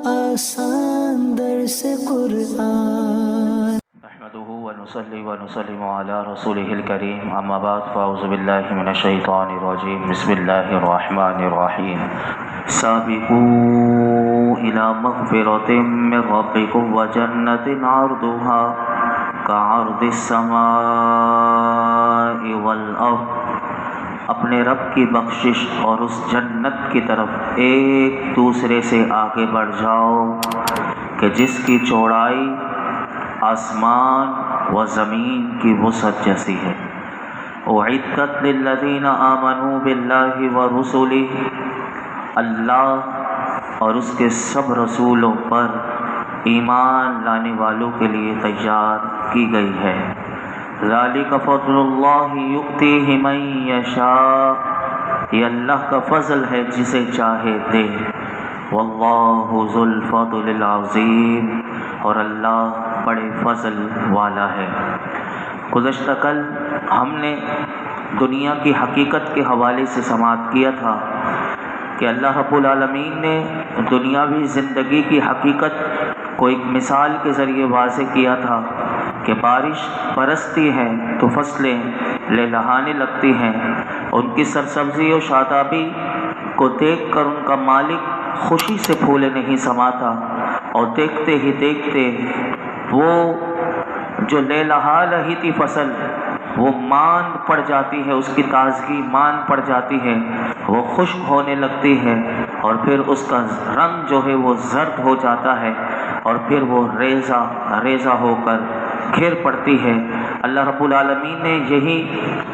آسان درس قرآن نحمده ونصلي ونسلم على رسوله الكريم اما بعد فاعوذ بالله من الشيطان الرجيم بسم الله الرحمن الرحيم سابقوا الى مغفرة من ربكم وجنة عرضها كعرض السماء والارض، اپنے رب کی بخشش اور اس جنت کی طرف ایک دوسرے سے آگے بڑھ جاؤ کہ جس کی چوڑائی آسمان و زمین کی وسعت جیسی ہے۔ اعدت للذین آمنوا باللہ ورسلہ، اللہ اور اس کے سب رسولوں پر ایمان لانے والوں کے لیے تیار کی گئی ہے۔ ذالک فضل اللہ یؤتیہ من یشاء، یہ اللہ کا فضل ہے جسے چاہے دے۔ واللہ ذو الفضل العظیم، اور اللہ بڑے فضل والا ہے۔ گزشتہ کل ہم نے دنیا کی حقیقت کے حوالے سے سماعت کیا تھا کہ اللہ رب العالمین نے دنیاوی زندگی کی حقیقت کو ایک مثال کے ذریعے واضح کیا تھا کہ بارش برستی ہے تو فصلیں لہلہانے لگتی ہیں، ان کی سرسبزی و شادابی کو دیکھ کر ان کا مالک خوشی سے پھولے نہیں سماتا، اور دیکھتے ہی دیکھتے وہ جو لہلہا رہی تھی فصل وہ ماند پڑ جاتی ہے، اس کی تازگی ماند پڑ جاتی ہے، وہ خشک ہونے لگتی ہے، اور پھر اس کا رنگ جو ہے وہ زرد ہو جاتا ہے، اور پھر وہ ریزہ ریزہ ہو کر گھر پڑتی ہے۔ اللہ رب العالمین نے یہی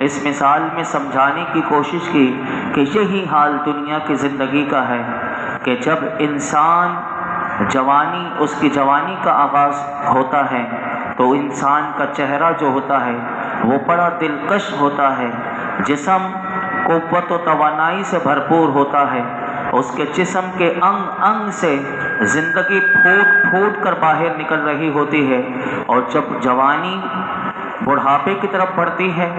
اس مثال میں سمجھانے کی کوشش کی کہ یہی حال دنیا کی زندگی کا ہے کہ جب انسان جوانی، اس کی جوانی کا آغاز ہوتا ہے تو انسان کا چہرہ جو ہوتا ہے وہ بڑا دلکش ہوتا ہے، جسم قوت و توانائی سے بھرپور ہوتا ہے، اس کے جسم کے انگ انگ سے زندگی پھوٹ پھوٹ کر باہر نکل رہی ہوتی ہے، اور جب جوانی بڑھاپے کی طرف بڑھتی ہے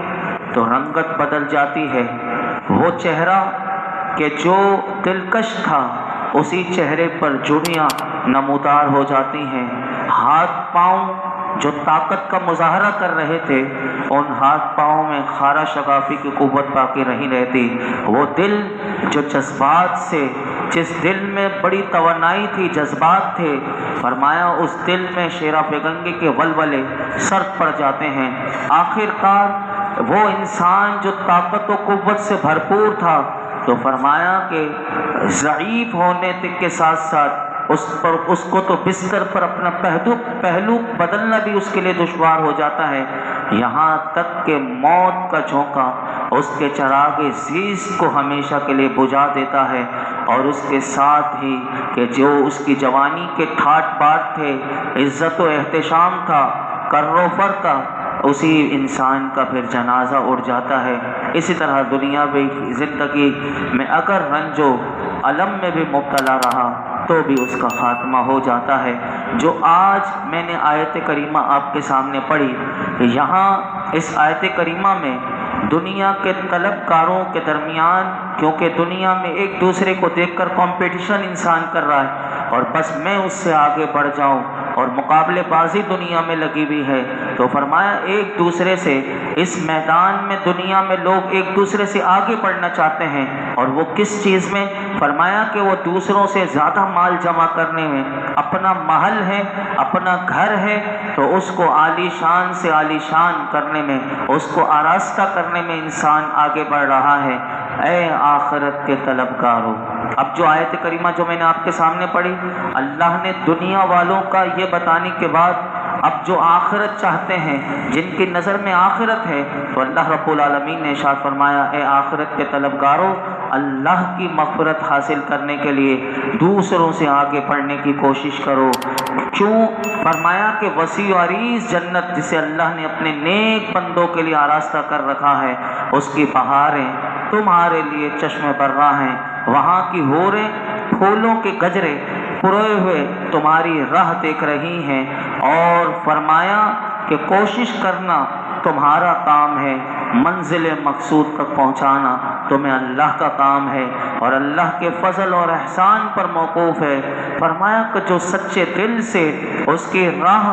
تو رنگت بدل جاتی ہے۔ وہ چہرہ کہ جو دلکش تھا اسی چہرے پر جڑیاں نمودار ہو جاتی ہیں، ہاتھ پاؤں جو طاقت کا مظاہرہ کر رہے تھے ان ہاتھ پاؤں میں خارا شگافی کی قوت باقی نہیں رہتی۔ وہ دل جو جذبات سے، جس دل میں بڑی توانائی تھی، جذبات تھے، فرمایا اس دل میں شیرا پیگنگی کے ولولے سرد پڑ جاتے ہیں۔ آخر کار وہ انسان جو طاقت و قوت سے بھرپور تھا تو فرمایا کہ ضعیف ہونے کے ساتھ ساتھ اس کو تو بستر پر اپنا پہلو بدلنا بھی اس کے لیے دشوار ہو جاتا ہے، یہاں تک کہ موت کا جھونکا اس کے چراغ زیست کو ہمیشہ کے لیے بجھا دیتا ہے، اور اس کے ساتھ ہی کہ جو اس کی جوانی کے ٹھاٹ باٹ تھے، عزت و احتشام تھا، کر و فر تھا، اسی انسان کا پھر جنازہ اٹھ جاتا ہے۔ اسی طرح دنیا میں زندگی میں اگر رنج و الم میں بھی مبتلا رہا تو بھی اس کا خاتمہ ہو جاتا ہے۔ جو آج میں نے آیت کریمہ آپ کے سامنے پڑھی، یہاں اس آیت کریمہ میں دنیا کے طلبکاروں کے درمیان، کیونکہ دنیا میں ایک دوسرے کو دیکھ کر کمپٹیشن انسان کر رہا ہے اور بس میں اس سے آگے بڑھ جاؤں، اور مقابلے بازی دنیا میں لگی ہوئی ہے، تو فرمایا ایک دوسرے سے اس میدان میں دنیا میں لوگ ایک دوسرے سے آگے بڑھنا چاہتے ہیں، اور وہ کس چیز میں؟ فرمایا کہ وہ دوسروں سے زیادہ مال جمع کرنے میں، اپنا محل ہے، اپنا گھر ہے تو اس کو عالی شان سے عالی شان کرنے میں، اس کو آراستہ کرنے میں انسان آگے بڑھ رہا ہے۔ اے آخرت کے طلبگاروں، اب جو آیت کریمہ جو میں نے آپ کے سامنے پڑھی، اللہ نے دنیا والوں کا یہ بتانے کے بعد اب جو آخرت چاہتے ہیں، جن کی نظر میں آخرت ہے، تو اللہ رب العالمین نے ارشاد فرمایا اے آخرت کے طلبگاروں، اللہ کی مغفرت حاصل کرنے کے لیے دوسروں سے آگے بڑھنے کی کوشش کرو۔ کیوں؟ فرمایا کہ وسیع و عریض جنت جسے اللہ نے اپنے نیک بندوں کے لیے آراستہ کر رکھا ہے، اس کی بہاریں تمہارے لیے چشم برہ ہیں، وہاں کی حوریں پھولوں کے گجرے پروئے ہوئے تمہاری راہ دیکھ رہی ہیں، اور فرمایا کہ کوشش کرنا تمہارا کام ہے، منزل مقصود تک پہنچانا تمہیں اللہ کا کام ہے اور اللہ کے فضل اور احسان پر موقوف ہے۔ فرمایا کہ جو سچے دل سے اس کی راہ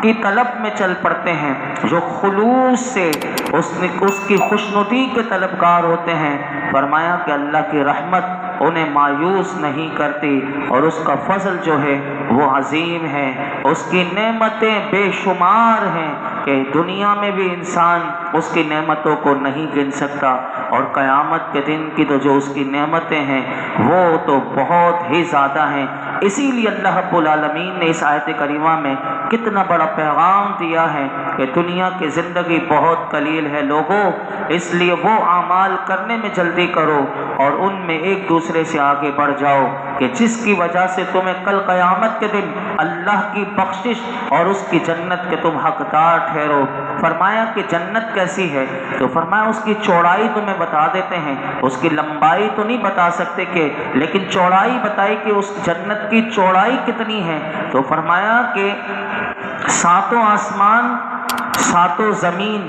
کی طلب میں چل پڑتے ہیں، جو خلوص سے اس کی خوشنودی کے طلبگار ہوتے ہیں، فرمایا کہ اللہ کی رحمت انہیں مایوس نہیں کرتی اور اس کا فضل جو ہے وہ عظیم ہے، اس کی نعمتیں بے شمار ہیں کہ دنیا میں بھی انسان اس کی نعمتوں کو نہیں گن سکتا، اور قیامت کے دن کی تو جو اس کی نعمتیں ہیں وہ تو بہت ہی زیادہ ہیں۔ اسی لیے اللہ رب العالمین نے اس آیت کریمہ میں کتنا بڑا پیغام دیا ہے کہ دنیا کی زندگی بہت قلیل ہے لوگوں، اس لیے وہ اعمال کرنے میں جلدی کرو اور ان میں ایک دوسرے سے آگے بڑھ جاؤ کہ جس کی وجہ سے تمہیں کل قیامت کے دن اللہ کی بخشش اور اس کی جنت کے تم حقدار ٹھہرو۔ فرمایا کہ جنت کیسی ہے، تو فرمایا اس کی چوڑائی تمہیں بتا دیتے ہیں، اس کی لمبائی تو نہیں بتا سکتے کہ لیکن چوڑائی بتائی کہ اس جنت کی چوڑائی کتنی ہے، تو فرمایا کہ ساتوں آسمان ساتوں زمین،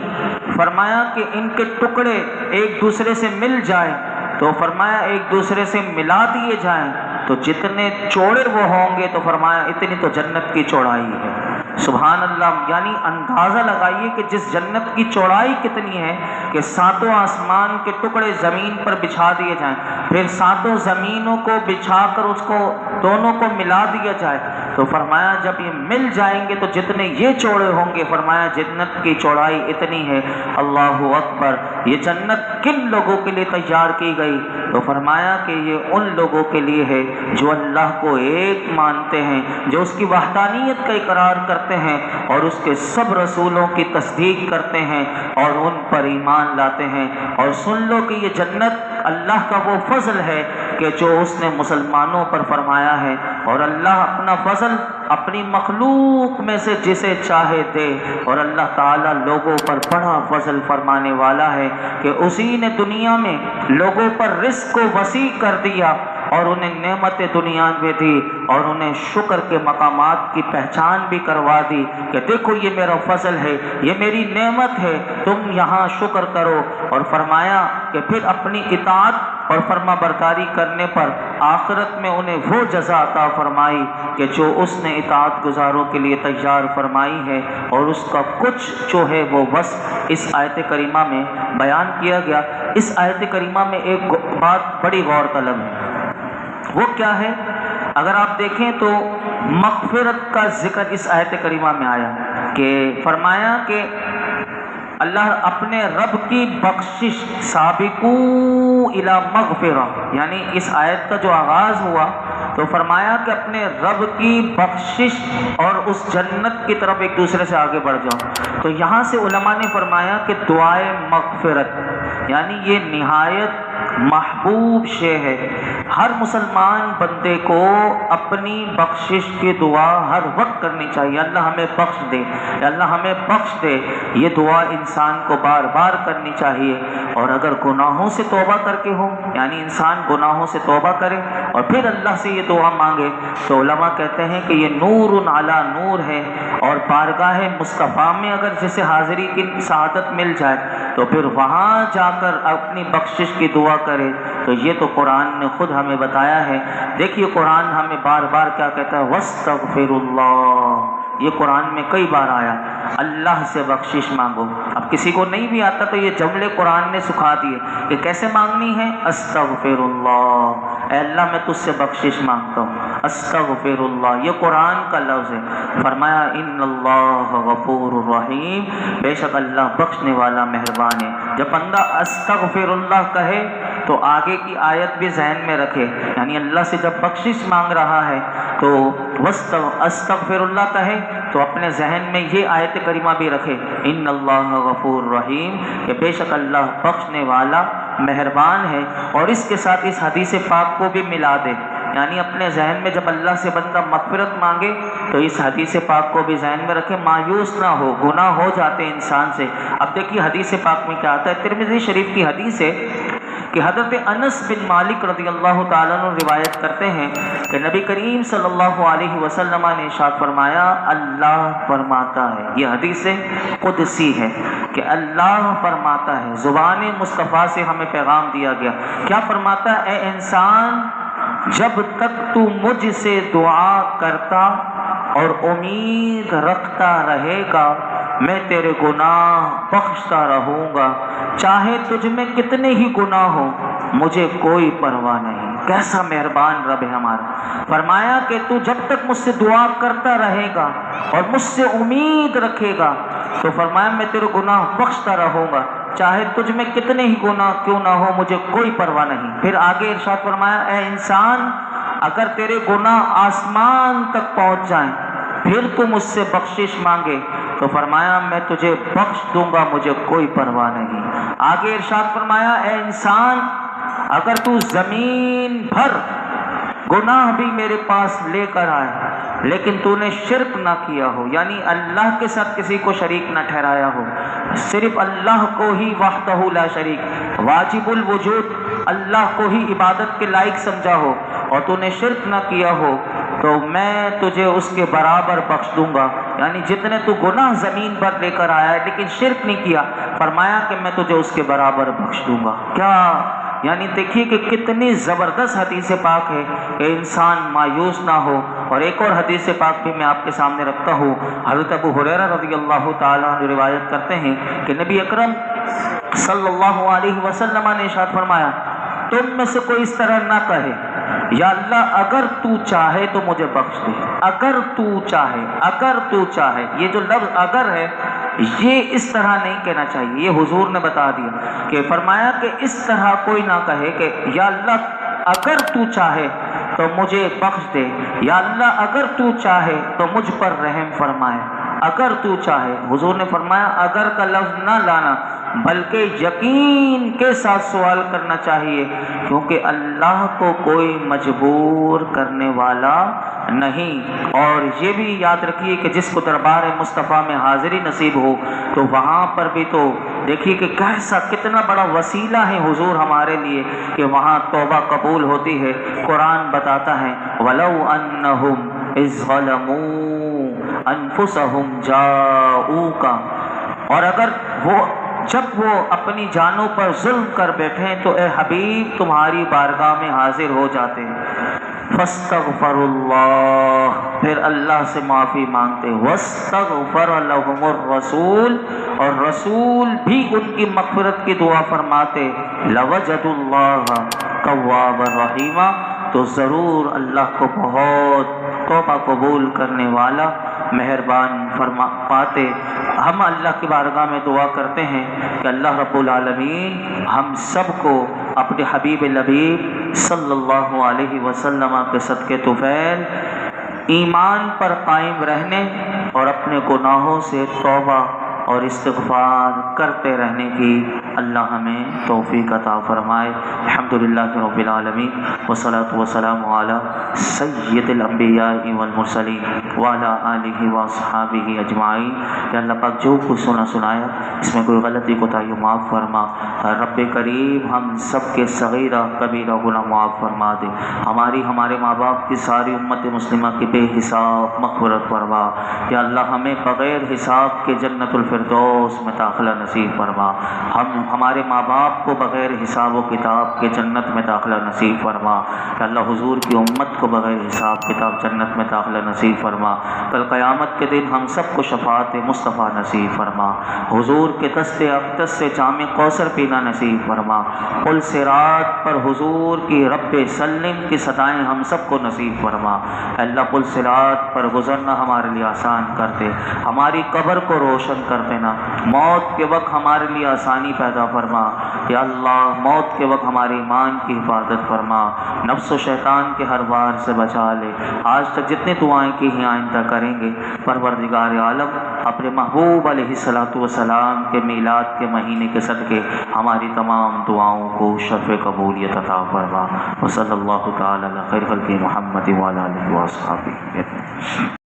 فرمایا کہ ان کے ٹکڑے ایک دوسرے سے مل جائیں تو فرمایا ایک دوسرے سے ملا دیے جائیں تو جتنے چوڑے وہ ہوں گے تو فرمایا اتنی تو جنت کی چوڑائی ہے۔ سبحان اللہ، یعنی اندازہ لگائیے کہ جس جنت کی چوڑائی کتنی ہے کہ ساتوں آسمان کے ٹکڑے زمین پر بچھا دیے جائیں، پھر ساتوں زمینوں کو بچھا کر اس کو دونوں کو ملا دیا جائے تو فرمایا جب یہ مل جائیں گے تو جتنے یہ چوڑے ہوں گے فرمایا جنت کی چوڑائی اتنی ہے۔ اللہ اکبر، یہ جنت کن لوگوں کے لیے تیار کی گئی، تو فرمایا کہ یہ ان لوگوں کے لیے ہے جو اللہ کو ایک مانتے ہیں، جو اس کی وحدانیت کا اقرار کرتے ہیں اور اس کے سب رسولوں کی تصدیق کرتے ہیں اور ان پر ایمان لاتے ہیں۔ اور سن لو کہ یہ جنت اللہ کا وہ فضل ہے کہ جو اس نے مسلمانوں پر فرمایا ہے، اور اللہ اپنا فضل اپنی مخلوق میں سے جسے چاہے دے، اور اللہ تعالیٰ لوگوں پر بڑا فضل فرمانے والا ہے کہ اسی نے دنیا میں لوگوں پر رزق کو وسیع کر دیا اور انہیں نعمت دنیا میں دی اور انہیں شکر کے مقامات کی پہچان بھی کروا دی کہ دیکھو یہ میرا فضل ہے، یہ میری نعمت ہے، تم یہاں شکر کرو۔ اور فرمایا کہ پھر اپنی اطاعت اور فرما برداری کرنے پر آخرت میں انہیں وہ جزا عطا فرمائی کہ جو اس نے اطاعت گزاروں کے لیے تیار فرمائی ہے، اور اس کا کچھ جو ہے وہ وصف اس آیت کریمہ میں بیان کیا گیا۔ اس آیت کریمہ میں ایک بات بڑی غور طلب ہے، وہ کیا ہے؟ اگر آپ دیکھیں تو مغفرت کا ذکر اس آیت کریمہ میں آیا کہ فرمایا کہ اللہ اپنے رب کی بخشش، سابقو الی مغفرہ، یعنی اس آیت کا جو آغاز ہوا تو فرمایا کہ اپنے رب کی بخشش اور اس جنت کی طرف ایک دوسرے سے آگے بڑھ جاؤ۔ تو یہاں سے علماء نے فرمایا کہ دعائے مغفرت یعنی یہ نہایت محبوب شے ہے، ہر مسلمان بندے کو اپنی بخشش کی دعا ہر وقت کرنی چاہیے۔ اللہ ہمیں بخش دے، اللہ ہمیں بخش دے، یہ دعا انسان کو بار بار کرنی چاہیے۔ اور اگر گناہوں سے توبہ کر کے ہو، یعنی انسان گناہوں سے توبہ کرے اور پھر اللہ سے یہ دعا مانگے، تو علماء کہتے ہیں کہ یہ نور علی نور ہے، اور بارگاہ مصطفیٰ میں اگر جسے حاضری کی سعادت مل جائے تو پھر وہاں جا کر اپنی بخشش کی دعا کرے۔ تو یہ تو قرآن نے خود ہمیں بتایا ہے۔ دیکھیے قرآن ہمیں بار بار کیا کہتا ہے، وَاسْتَغْفِرُ اللَّهَ، یہ قرآن میں کئی بار آیا، اللہ سے بخشش مانگو۔ اب کسی کو نہیں بھی آتا تو یہ جملے قرآن نے سکھا دیے کہ کیسے مانگنی ہے، استغفر اللہ، اے اللہ میں تجھ سے بخشش مانگتا ہوں، استغفر اللہ، یہ قرآن کا لفظ ہے۔ فرمایا ان اللہ غفور الرحیم، بے شک اللہ بخشنے والا مہربان ہے۔ جب بندہ استغفر اللہ کہے تو آگے کی آیت بھی ذہن میں رکھے، یعنی اللہ سے جب بخشش مانگ رہا ہے تو استغفر اللہ کہے تو اپنے ذہن میں یہ آیت کریمہ بھی رکھے، ان اللہ غفور رحیم، کہ بے شک اللہ بخشنے والا مہربان ہے۔ اور اس کے ساتھ اس حدیث پاک کو بھی ملا دے، یعنی اپنے ذہن میں جب اللہ سے بندہ مغفرت مانگے تو اس حدیث پاک کو بھی ذہن میں رکھے، مایوس نہ ہو، گناہ ہو جاتے ہیں انسان سے۔ اب دیکھیے حدیث پاک میں کیا آتا ہے، ترمذی شریف کی حدیث ہے کہ حضرت انس بن مالک رضی اللہ تعالیٰ عنہ روایت کرتے ہیں کہ نبی کریم صلی اللہ علیہ وسلم نے ارشاد فرمایا، اللہ فرماتا ہے، یہ حدیث قدسی ہے کہ اللہ فرماتا ہے، زبان مصطفیٰ سے ہمیں پیغام دیا گیا، کیا فرماتا ہے؟ اے انسان، جب تک تو مجھ سے دعا کرتا اور امید رکھتا رہے گا میں تیرے گناہ بخشتا رہوں گا، چاہے تجھ میں کتنے ہی گناہ ہو مجھے کوئی پرواہ نہیں۔ کیسا مہربان رب ہے ہمارا۔ فرمایا کہ تو جب تک مجھ سے دعا کرتا رہے گا اور مجھ سے امید رکھے گا تو فرمایا میں تیرے گناہ بخشتا رہوں گا، چاہے تجھ میں کتنے ہی گناہ کیوں نہ ہو مجھے کوئی پرواہ نہیں۔ پھر آگے ارشاد فرمایا، اے انسان، اگر تیرے گناہ آسمان تک پہنچ جائیں پھر تو مجھ سے بخشش مانگے تو فرمایا میں تجھے بخش دوں گا، مجھے کوئی پرواہ نہیں۔ آگے ارشاد فرمایا، اے انسان، اگر تو زمین بھر گناہ بھی میرے پاس لے کر آئے لیکن تو نے شرک نہ کیا ہو، یعنی اللہ کے ساتھ کسی کو شریک نہ ٹھہرایا ہو، صرف اللہ کو ہی وحدہ لا شریک واجب الوجود اللہ کو ہی عبادت کے لائق سمجھا ہو اور تو نے شرک نہ کیا ہو تو میں تجھے اس کے برابر بخش دوں گا، یعنی جتنے تو گناہ زمین پر لے کر آیا ہے لیکن شرک نہیں کیا، فرمایا کہ میں تجھے اس کے برابر بخش دوں گا۔ کیا یعنی دیکھیے کہ کتنی زبردست حدیث پاک ہے کہ انسان مایوس نہ ہو۔ اور ایک اور حدیث پاک بھی میں آپ کے سامنے رکھتا ہوں، حضرت ابو ہریرہ رضی اللہ تعالیٰ عنہ روایت کرتے ہیں کہ نبی اکرم صلی اللہ علیہ وسلم نے ارشاد فرمایا، تم میں سے کوئی اس طرح نہ کہے یا اللہ اگر تو چاہے تو مجھے بخش دے، اگر تو چاہے، اگر تو چاہے، یہ جو لفظ اگر ہے یہ اس طرح نہیں کہنا چاہیے، یہ حضور نے بتا دیا کہ فرمایا کہ اس طرح کوئی نہ کہے کہ یا اللہ اگر تو چاہے تو مجھے بخش دے، یا اللہ اگر تو چاہے تو مجھ پر رحم فرمائے، اگر تو چاہے۔ حضور نے فرمایا اگر کا لفظ نہ لانا بلکہ یقین کے ساتھ سوال کرنا چاہیے، کیونکہ اللہ کو کوئی مجبور کرنے والا نہیں۔ اور یہ بھی یاد رکھیے کہ جس کو دربار مصطفیٰ میں حاضری نصیب ہو تو وہاں پر بھی تو دیکھیے کہ کیسا کتنا بڑا وسیلہ ہے حضور ہمارے لیے کہ وہاں توبہ قبول ہوتی ہے۔ قرآن بتاتا ہے وَلَوْ أَنَّهُمْ إِذْ ظَلَمُوا أَنفُسَهُمْ جَاءُوكَ، اور اگر جب وہ اپنی جانوں پر ظلم کر بیٹھیں تو اے حبیب تمہاری بارگاہ میں حاضر ہو جاتے ہیں، فاستغفر اللہ، پھر اللہ سے معافی مانگتے، واستغفر لهم الرسول، اور رسول بھی ان کی مغفرت کی دعا فرماتے، لوجدوا اللہ توابا رحیما، تو ضرور اللہ کو بہت توبہ قبول کرنے والا مہربان فرما پاتے۔ ہم اللہ کی بارگاہ میں دعا کرتے ہیں کہ اللہ رب العالمین ہم سب کو اپنے حبیب لبیب صلی اللہ علیہ وسلم کے صدقے طفیل ایمان پر قائم رہنے اور اپنے گناہوں سے توبہ اور استغفار کرتے رہنے کی اللہ ہمیں توفیق عطا فرمائے۔ الحمدللہ رب العالمین والصلاة والسلام علی سید الانبیاء والمرسلین وعلی آلہ واصحابہ اجمعین۔ کہ اللہ پاک جو کچھ سنایا اس میں کوئی غلطی کوتاہی معاف فرما، رب کریم ہم سب کے صغیرہ کبیرہ گناہ معاف فرما دے، ہمارے ماں باپ کی ساری امت مسلمہ کی بے حساب مغفرت فرما۔ یا اللہ ہمیں بغیر حساب کے جنت الفردوس میں داخلہ نصیب فرما، ہمارے ماں باپ کو بغیر حساب و کتاب کے جنت میں داخلہ نصیب فرما۔ کہ اللہ حضور کی امت کو بغیر حساب کتاب جنت میں داخلہ نصیب فرما۔ کل قیامت کے دن ہم سب کو شفاعت مصطفیٰ نصیب فرما، حضور کے دست اقدس سے جام کوثر پینا نصیب فرما، پل صراط پر حضور کی رب سلم کی صدائیں ہم سب کو نصیب فرما۔ اللہ پل صراط پر گزرنا ہمارے لیے آسان کر دے، ہماری قبر کو روشن کر دینا، موت کے وقت ہمارے لیے آسانی پیدا فرما۔ یا اللہ موت کے وقت ہمارے ایمان کی حفاظت فرما، نفس و شیطان کے ہر وار سے بچا لے۔ آج تک جتنی دعائیں کی ہیں آئندہ کریں گے، پروردگار عالم اپنے محبوب علیہ الصلوۃ والسلام کے میلاد کے مہینے کے صدقے ہماری تمام دعاؤں کو شرف قبولیت عطا فرما۔ وصلی اللہ تعالی علی خیر خلق محمد وعلی آلہ وصحبہ۔